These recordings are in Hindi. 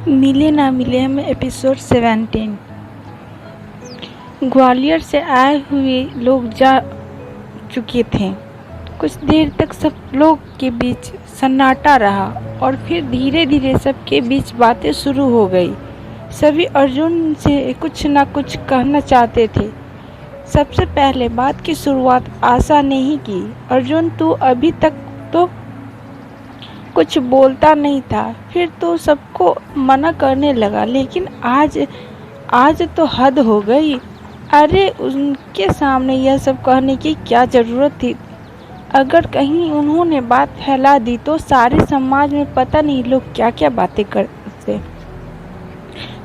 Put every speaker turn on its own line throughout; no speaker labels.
मिले ना मिले में एपिसोड 17। ग्वालियर से आए हुए लोग जा चुके थे। कुछ देर तक सब लोग के बीच सन्नाटा रहा और फिर धीरे धीरे सबके बीच बातें शुरू हो गई। सभी अर्जुन से कुछ ना कुछ कहना चाहते थे। सबसे पहले बात की शुरुआत आशा ने ही की। अर्जुन, तू अभी तक तो कुछ बोलता नहीं था, फिर तो सबको मना करने लगा, लेकिन आज तो हद हो गई। अरे उनके सामने यह सब कहने की क्या जरूरत थी? अगर कहीं उन्होंने बात फैला दी तो सारे समाज में पता नहीं लोग क्या क्या बातें करते।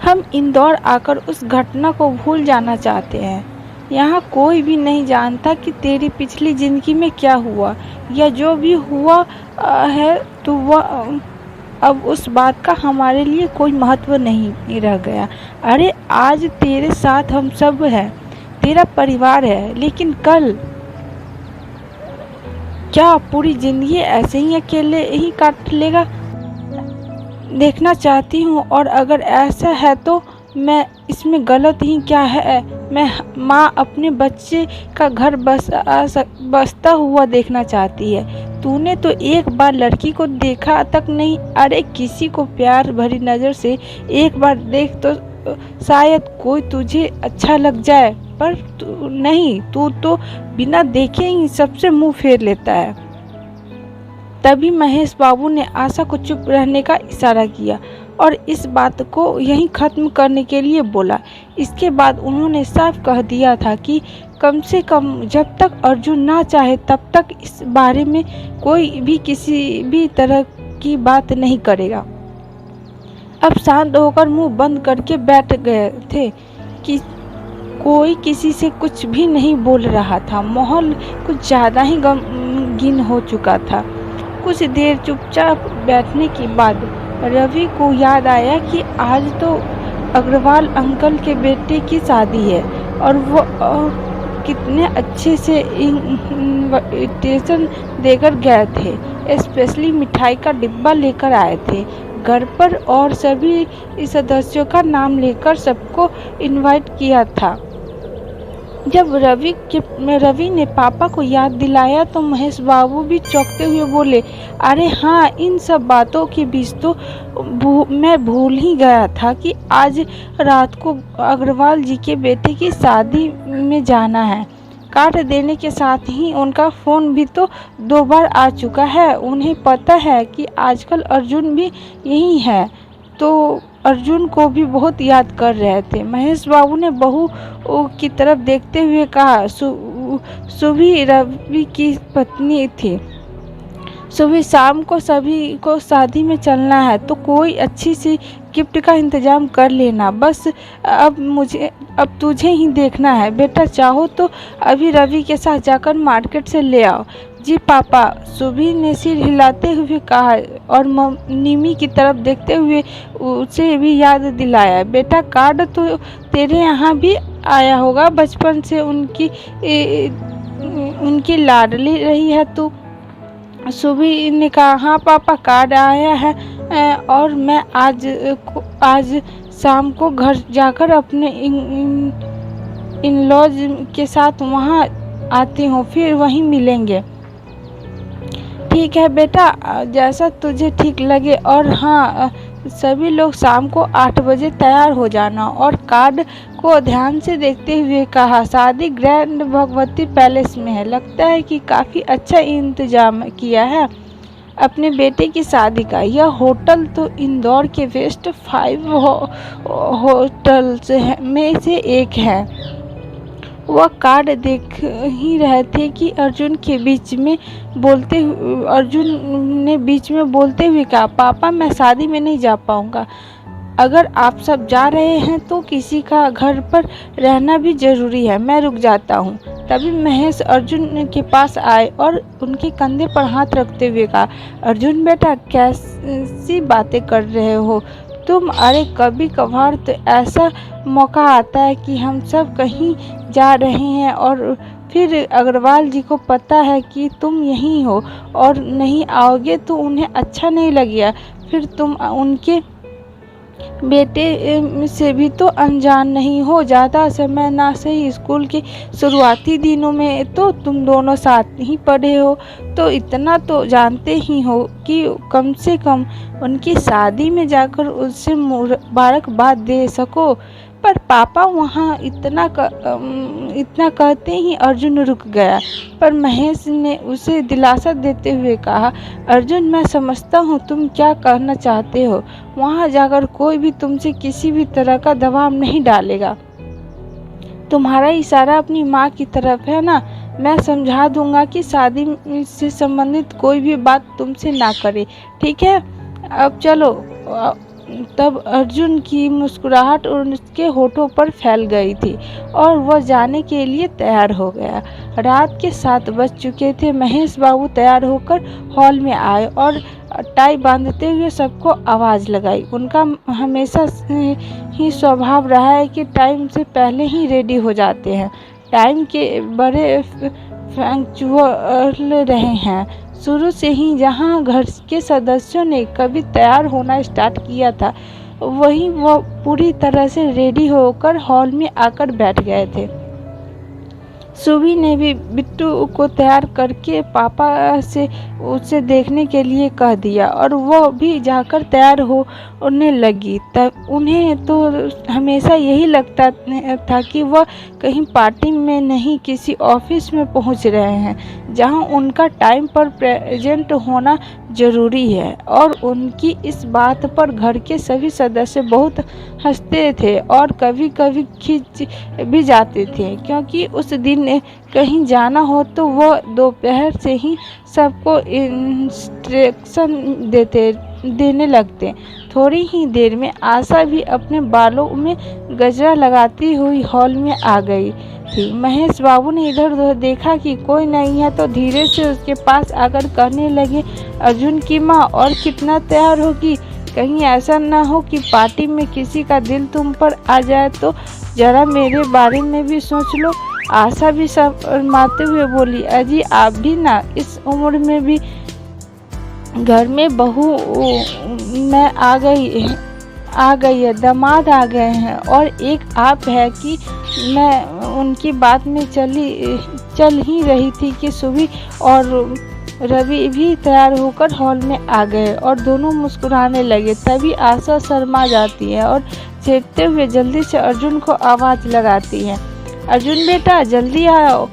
हम इंदौर आकर उस घटना को भूल जाना चाहते हैं। यहाँ कोई भी नहीं जानता कि तेरी पिछली जिंदगी में क्या हुआ या जो भी हुआ है तो वह अब उस बात का हमारे लिए कोई महत्व नहीं रह गया। अरे आज तेरे साथ हम सब हैं, तेरा परिवार है, लेकिन कल क्या पूरी जिंदगी ऐसे ही अकेले ही काट लेगा? देखना चाहती हूँ, और अगर ऐसा है तो मैं इसमें गलत ही क्या है? मैं माँ अपने बच्चे का घर बसता हुआ देखना चाहती है। तूने तो एक बार लड़की को देखा तक नहीं। अरे किसी को प्यार भरी नज़र से एक बार देख तो शायद कोई तुझे अच्छा लग जाए, पर नहीं, तू तो बिना देखे ही सबसे मुंह फेर लेता है। तभी महेश बाबू ने आशा को चुप रहने का इशारा किया और इस बात को यहीं ख़त्म करने के लिए बोला। इसके बाद उन्होंने साफ कह दिया था कि कम से कम जब तक अर्जुन ना चाहे तब तक इस बारे में कोई भी किसी भी तरह की बात नहीं करेगा। अब शांत होकर मुंह बंद करके बैठ गए थे कि कोई किसी से कुछ भी नहीं बोल रहा था। माहौल कुछ ज़्यादा ही गमगीन हो चुका था। कुछ देर चुपचाप बैठने के बाद रवि को याद आया कि आज तो अग्रवाल अंकल के बेटे की शादी है और वो कितने अच्छे से इनविटेशन देकर गए थे। स्पेशली मिठाई का डिब्बा लेकर आए थे घर पर और सभी सदस्यों का नाम लेकर सबको इनवाइट किया था। जब रवि ने पापा को याद दिलाया तो महेश बाबू भी चौंकते हुए बोले, अरे हाँ, इन सब बातों के बीच तो मैं भूल ही गया था कि आज रात को अग्रवाल जी के बेटे की शादी में जाना है। काट देने के साथ ही उनका फ़ोन भी तो 2 बार आ चुका है। उन्हें पता है कि आजकल अर्जुन भी यही है, तो अर्जुन को भी बहुत याद कर रहे थे। महेश बाबू ने बहू की तरफ देखते हुए कहा, सुभी रवि की पत्नी थी। सुबह शाम को सभी को शादी में चलना है तो कोई अच्छी सी गिफ्ट का इंतजाम कर लेना। बस अब तुझे ही देखना है बेटा। चाहो तो अभी रवि के साथ जाकर मार्केट से ले आओ। जी पापा, सुभी ने सिर हिलाते हुए कहा और निमी की तरफ देखते हुए उसे भी याद दिलाया, बेटा कार्ड तो तेरे यहाँ भी आया होगा, बचपन से उनकी लाडली रही है तू। सुभी ने कहा, हाँ पापा, कार्ड आया है और मैं आज शाम को घर जाकर अपने इन-लॉज के साथ वहाँ आती हूँ, फिर वहीं मिलेंगे। ठीक है बेटा, जैसा तुझे ठीक लगे। और हाँ, सभी लोग शाम को 8 बजे तैयार हो जाना। और कार्ड को ध्यान से देखते हुए कहा, शादी ग्रैंड भगवती पैलेस में है। लगता है कि काफ़ी अच्छा इंतजाम किया है अपने बेटे की शादी का। यह होटल तो इंदौर के बेस्ट 5 होटल्स में से एक है। वह कार्ड देख ही रहे थे कि अर्जुन ने बीच में बोलते हुए कहा, पापा मैं शादी में नहीं जा पाऊंगा। अगर आप सब जा रहे हैं तो किसी का घर पर रहना भी जरूरी है, मैं रुक जाता हूँ। तभी महेश अर्जुन के पास आए और उनके कंधे पर हाथ रखते हुए कहा, अर्जुन बेटा, कैसी बातें कर रहे हो तुम? अरे कभी कभार तो ऐसा मौका आता है कि हम सब कहीं जा रहे हैं और फिर अग्रवाल जी को पता है कि तुम यहीं हो और नहीं आओगे तो उन्हें अच्छा नहीं लगेगा। फिर तुम उनके बेटे से भी तो अनजान नहीं हो। ज़्यादा समय ना सही, स्कूल के शुरुआती दिनों में तो तुम दोनों साथ ही पढ़े हो, तो इतना तो जानते ही हो कि कम से कम उनकी शादी में जाकर उससे मुबारकबाद दे सको। पर पापा वहाँ इतना कहते ही अर्जुन रुक गया। पर महेश ने उसे दिलासा देते हुए कहा, अर्जुन, मैं समझता हूँ तुम क्या कहना चाहते हो। वहाँ जाकर कोई भी तुमसे किसी भी तरह का दबाव नहीं डालेगा। तुम्हारा इशारा अपनी माँ की तरफ है ना। मैं समझा दूंगा कि शादी से संबंधित कोई भी बात तुमसे ना करे, ठीक है? अब चलो। तब अर्जुन की मुस्कुराहट उसके होठों पर फैल गई थी और वह जाने के लिए तैयार हो गया। रात के 7 बज चुके थे। महेश बाबू तैयार होकर हॉल में आए और टाई बांधते हुए सबको आवाज़ लगाई। उनका हमेशा ही स्वभाव रहा है कि टाइम से पहले ही रेडी हो जाते हैं। टाइम के बड़े पंक्चुअल रहे हैं शुरू से ही। जहां घर के सदस्यों ने कभी तैयार होना स्टार्ट किया था, वहीं वो पूरी तरह से रेडी होकर हॉल में आकर बैठ गए थे। सुबी ने भी बिट्टू को तैयार करके पापा से उसे देखने के लिए कह दिया और वो भी जाकर तैयार होने लगी। तब उन्हें तो हमेशा यही लगता था कि वह कहीं पार्टी में नहीं, किसी ऑफिस में पहुंच रहे हैं जहां उनका टाइम पर प्रेजेंट होना जरूरी है। और उनकी इस बात पर घर के सभी सदस्य बहुत हंसते थे और कभी कभी खिंच भी जाते थे, क्योंकि उस दिन कहीं जाना हो तो वह दोपहर से ही सबको इंस्ट्रक्शन देने लगते। थोड़ी ही देर में आशा भी अपने बालों में गजरा लगाती हुई हॉल में आ गई थी। महेश बाबू ने इधर उधर देखा कि कोई नहीं है तो धीरे से उसके पास आकर कहने लगे, अर्जुन की माँ और कितना तैयार होगी? कहीं ऐसा ना हो कि पार्टी में किसी का दिल तुम पर आ जाए, तो जरा मेरे बारे में भी सोच लो। आशा भी शर्माते हुए बोली, अजी आप भी ना, इस उम्र में भी घर में बहू मैं आ गई है, दामाद आ गए हैं और एक आप है कि मैं उनकी बात में चल ही रही थी कि सुबी और रवि भी तैयार होकर हॉल में आ गए और दोनों मुस्कुराने लगे। तभी आशा शर्मा जाती है और छेड़ते हुए जल्दी से अर्जुन को आवाज़ लगाती है, अर्जुन बेटा जल्दी आओ,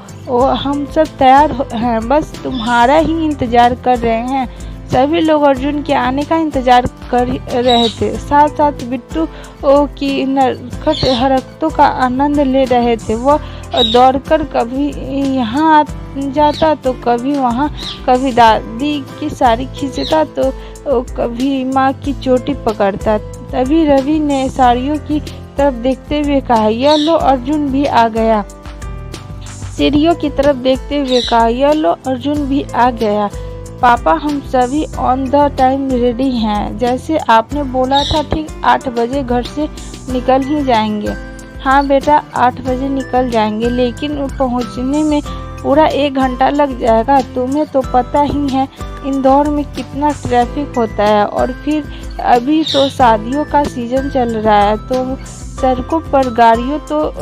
हम सब तैयार हैं, बस तुम्हारा ही इंतज़ार कर रहे हैं। सभी लोग अर्जुन के आने का इंतज़ार कर रहे थे, साथ साथ बिट्टू की नरखट हरकतों का आनंद ले रहे थे। वह दौड़कर कभी यहाँ जाता तो कभी वहाँ, कभी दादी की साड़ी खींचता तो कभी माँ की चोटी पकड़ता। तभी रवि ने साड़ियों की तरफ देखते हुए कहा, यह लो अर्जुन भी आ गया। सीढ़ियों की तरफ देखते हुए कहा, यह लो अर्जुन भी आ गया। पापा हम सभी ऑन द टाइम रेडी हैं, जैसे आपने बोला था ठीक 8 बजे घर से निकल ही जाएंगे। हाँ बेटा 8 बजे निकल जाएंगे, लेकिन पहुंचने में पूरा 1 घंटा लग जाएगा। तुम्हें तो पता ही है इंदौर में कितना ट्रैफिक होता है, और फिर अभी तो शादियों का सीज़न चल रहा है, तो सड़कों पर गाड़ियों तो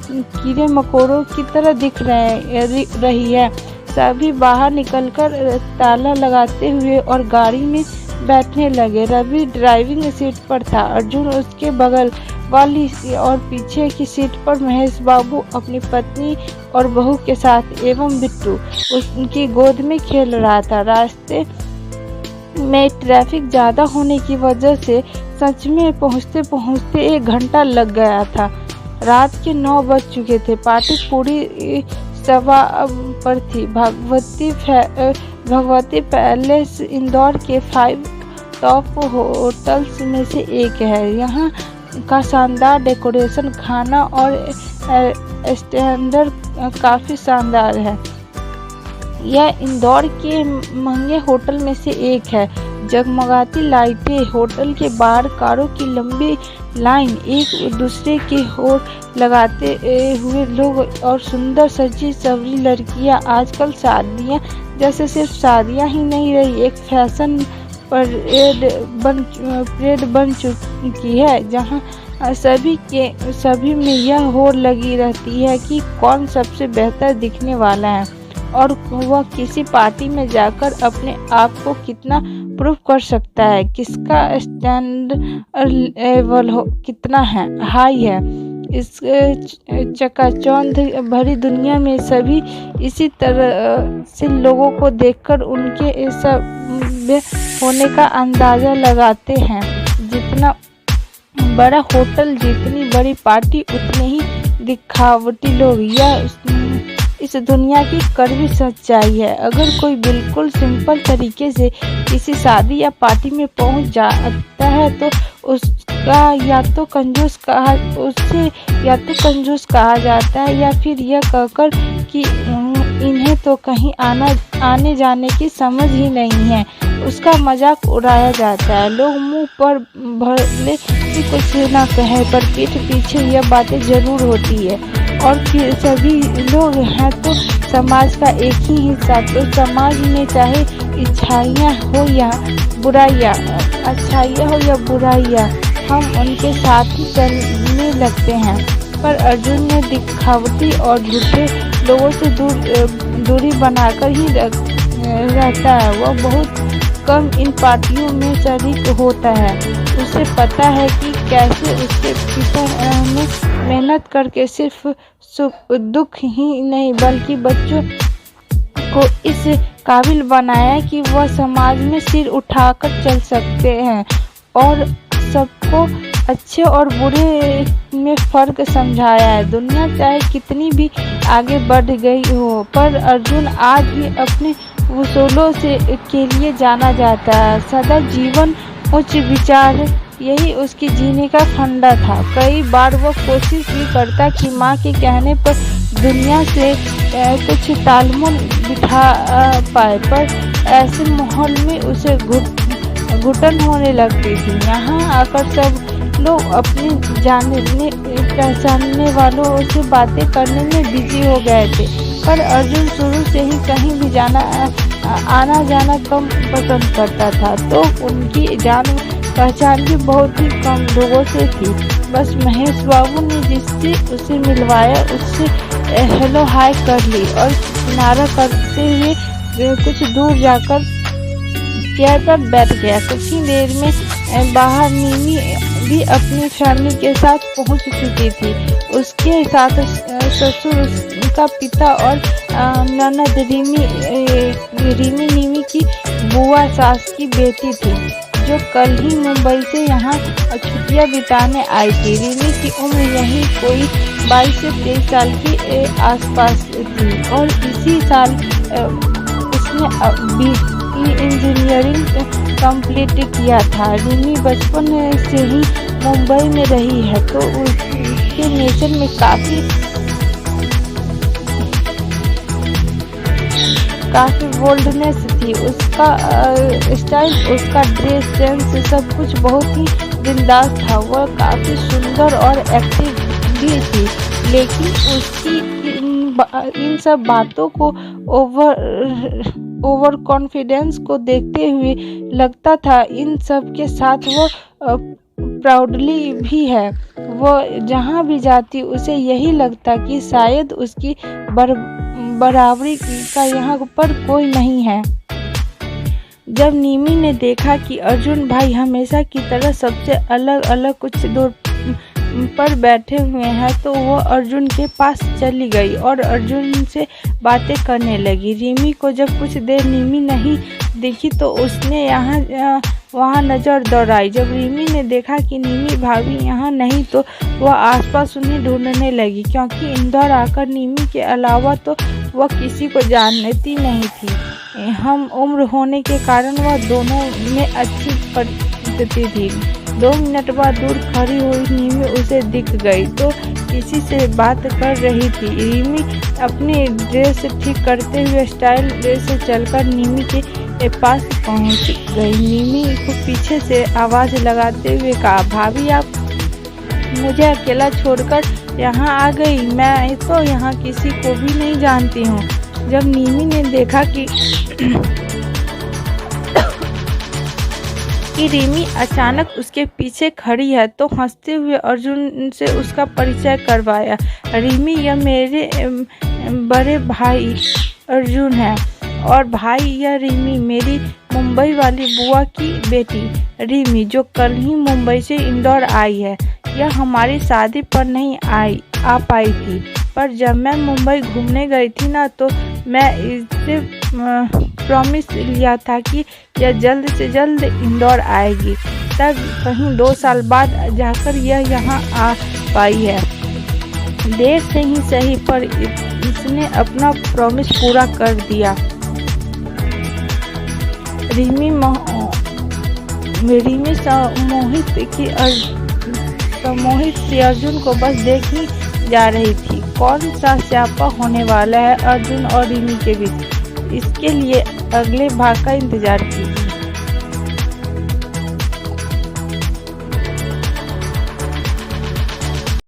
कीड़े मकोड़ों की तरह दिख रही है। सभी बाहर निकलकर ताला लगाते हुए और गाड़ी में बैठने लगे। रवि ड्राइविंग सीट पर था, अर्जुन उसके बगल वाली और पीछे की सीट पर महेश बाबू अपनी पत्नी और बहू के साथ एवं बिट्टू उनकी गोद में खेल रहा था। रास्ते में ट्रैफिक ज़्यादा होने की वजह से सच में पहुँचते पहुँचते 1 घंटा लग गया था। रात के 9 बज चुके थे। पार्टी पूरी सभा पर थी। भगवती पैलेस इंदौर के 5 टॉप होटल्स में से एक है। यहाँ का शानदार डेकोरेशन, खाना और स्टैंडर्ड काफ़ी शानदार है। यह इंदौर के महंगे होटल में से एक है। जगमगाती लाइटें, होटल के बाहर कारों की लंबी लाइन, एक दूसरे की ओर लगाते हुए लोग और सुंदर सजी सवरी लड़कियां। आजकल शादियां जैसे सिर्फ शादियां ही नहीं रही, एक फैशन परेड बन चुकी है, जहां सभी में यह होड़ लगी रहती है कि कौन सबसे बेहतर दिखने वाला है और वह किसी पार्टी में जाकर अपने आप को कितना प्रूव कर सकता है, किसका स्टैंडर्ड लेवल कितना है हाई है। इस चकाचौंध भरी दुनिया में सभी इसी तरह से लोगों को देखकर उनके सभ्य होने का अंदाजा लगाते हैं। जितना बड़ा होटल, जितनी बड़ी पार्टी, उतने ही दिखावटी लोग। यह इस दुनिया की कड़वी सच्चाई है। अगर कोई बिल्कुल सिंपल तरीके से किसी शादी या पार्टी में पहुंच जाता है तो उसका या तो कंजूस कहा जाता है या फिर यह कहकर कि इन्हें तो कहीं आने जाने की समझ ही नहीं है, उसका मजाक उड़ाया जाता है। लोग मुंह पर भले ही कुछ ना कहे, पर पीठ पीछे यह बातें जरूर होती है। और फिर सभी लोग हैं तो समाज का एक ही हिस्सा। तो समाज में चाहे अच्छाइयाँ हो या बुराइयाँ, हम उनके साथ ही चलने लगते हैं। पर अर्जुन ने दिखावटी और झूठे लोगों से दूरी बनाकर ही रहता है। वह बहुत कम इन पार्टियों में शरीक होता है। उसे पता है कि कैसे उसके पिता ने मेहनत करके सिर्फ दुख ही नहीं बल्कि बच्चों को इस काबिल बनाया कि वह समाज में सिर उठाकर चल सकते हैं और सबको अच्छे और बुरे में फर्क समझाया है। दुनिया चाहे कितनी भी आगे बढ़ गई हो, पर अर्जुन आज भी अपने उसूलों के लिए जाना जाता है। सदा जीवन उच्च विचार, यही उसकी जीने का फंडा था। कई बार वह कोशिश भी करता कि माँ के कहने पर दुनिया से कुछ तालमेल बिठा पाए, पर ऐसे माहौल में उसे घुटन होने लगती थी। यहाँ आकर सब लोग अपने जानने पहचानने वालों से बातें करने में बिजी हो गए थे, पर अर्जुन शुरू से ही कहीं भी आना जाना कम पसंद करता था। तो उनकी जान पहचान भी बहुत ही कम लोगों से थी। बस महेश बाबू ने जिससे उसे मिलवाया उससे हेलो हाय कर ली और किनारा करते हुए कुछ दूर जाकर चेयर पर बैठ गया। कुछ ही देर में बाहर नीमी भी अपनी फैमिली के साथ पहुंच चुकी थी। उसके साथ ससुर, उसका पिता और ननद रीमी नीमी की बुआ सास की बेटी थी, जो कल ही मुंबई से यहाँ छुट्टियाँ बिताने आई थी। रीमी की उम्र यही कोई 22 से 23 साल के आसपास थी और इसी साल उसने इंजीनियरिंग कंप्लीट किया था। रीमी बचपन से ही मुंबई में रही है तो उसके नेचर में काफी बोल्डनेस थी। उसका स्टाइल, उसका ड्रेस सेंस, सब कुछ बहुत ही बिंदास था। वह काफी सुंदर और एक्टिव भी थी, लेकिन उसकी इन सब बातों को ओवर कॉन्फिडेंस को देखते हुए लगता था इन सब के साथ वो प्राउडली भी है। वह जहाँ भी जाती उसे यही लगता कि शायद उसकी बराबरी का यहाँ पर कोई नहीं है। जब नीमी ने देखा कि अर्जुन भाई हमेशा की तरह सबसे अलग अलग कुछ दूर पर बैठे हुए हैं, तो वो अर्जुन के पास चली गई और अर्जुन से बातें करने लगी। रीमी को जब कुछ देर नीमी नहीं दिखी तो उसने वहाँ नज़र दौड़ाई। जब रीमी ने देखा कि नीमी भाभी यहाँ नहीं तो वह आसपास उन्हें ढूंढने लगी, क्योंकि इंदौर आकर नीमी के अलावा तो वह किसी को जानती नहीं थी। हम उम्र होने के कारण वह दोनों में अच्छी परिचित थी। 2 मिनट बाद दूर खड़ी हुई नीमी उसे दिख गई तो किसी से बात कर रही थी। रीमी अपनी ड्रेस ठीक करते हुए स्टाइल से चलकर नीमी के पास पहुंच गई। नीमी को पीछे से आवाज़ लगाते हुए कहा, भाभी आप मुझे अकेला छोड़कर यहाँ आ गई? मैं तो यहाँ किसी को भी नहीं जानती हूँ। जब नीमी ने देखा कि कि रिमी अचानक उसके पीछे खड़ी है तो हंसते हुए अर्जुन से उसका परिचय करवाया। रिमी, यह मेरे बड़े भाई अर्जुन है और भाई यह रिमी, मेरी मुंबई वाली बुआ की बेटी रिमी, जो कल ही मुंबई से इंदौर आई है। यह हमारी शादी पर नहीं आ पाई थी, पर जब मैं मुंबई घूमने गई थी ना, तो मैं इससे प्रॉमिस लिया था कि यह जल्द से जल्द इंदौर आएगी। तब कहीं 2 साल बाद जाकर यह यहाँ आ पाई है। देर से ही सही, पर इसने अपना प्रॉमिस पूरा कर दिया। रिमी सम्मोहित सी अर्जुन को बस देखी जा रही थी। कौन सा स्यापा होने वाला है अर्जुन और रिमी के बीच, इसके लिए अगले भाग का इंतजार कीजिए।